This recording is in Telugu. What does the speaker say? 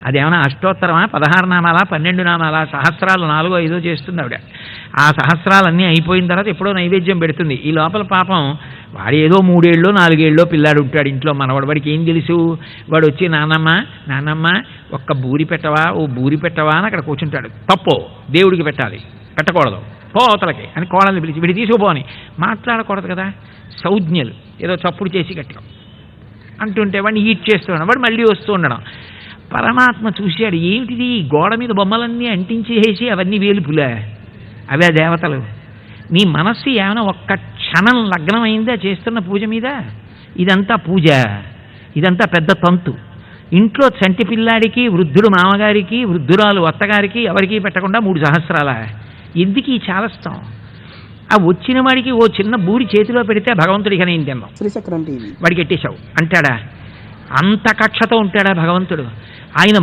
అదేమన్నా అష్టోత్తరమా, 16 నామాలా, 12 నామాలా, సహస్రాలు 4 5 చేస్తుంది ఆవిడ. ఆ సహస్రాలన్నీ అయిపోయిన తర్వాత ఎప్పుడో నైవేద్యం పెడుతుంది. ఈ లోపల పాపం వాడు ఏదో 3 ఏళ్ళో 4 ఏళ్ళో పిల్లాడు ఉంటాడు ఇంట్లో, మనవాడు. వాడికి ఏం తెలుసు? వాడు వచ్చి నానమ్మ ఒక్క బూరి పెట్టవా, ఓ బూరి పెట్టవా అని అక్కడ కూర్చుంటాడు. తప్పు, దేవుడికి పెట్టాలి, పెట్టకూడదు, పోతలకి అని కోడల్ని పిలిచి వీడి తీసుకుపోని. మాట్లాడకూడదు కదా, సౌజ్ఞలు ఏదో చప్పుడు చేసి గట్టిగా అంటుంటే వాడిని ఈట్ చేస్తూ ఉండడం, వాడు మళ్ళీ వస్తూ ఉండడం. పరమాత్మ చూశాడు, ఏమిటిది గోడ మీద బొమ్మలన్నీ అంటించేసి అవన్నీ వేలుపులే, అవే దేవతలు. నీ మనస్సు ఏమైనా ఒక్క క్షణం లగ్నమైందా చేస్తున్న పూజ మీద? ఇదంతా పూజ, ఇదంతా పెద్ద తంతు. ఇంట్లో చంటి పిల్లాడికి, వృద్ధుడు మామగారికి, వృద్ధురాలు అత్తగారికి ఎవరికీ పెట్టకుండా 3 సహస్రాల. ఎందుకు ఈ చాలస్తాం? ఆ వచ్చిన వాడికి ఓ చిన్న బూరి చేతిలో పెడితే భగవంతుడికి నేను తిన్నాం, వాడికి ఎట్టేశావు అంటాడా? అంత కక్షతో ఉంటాడా భగవంతుడు? ఆయన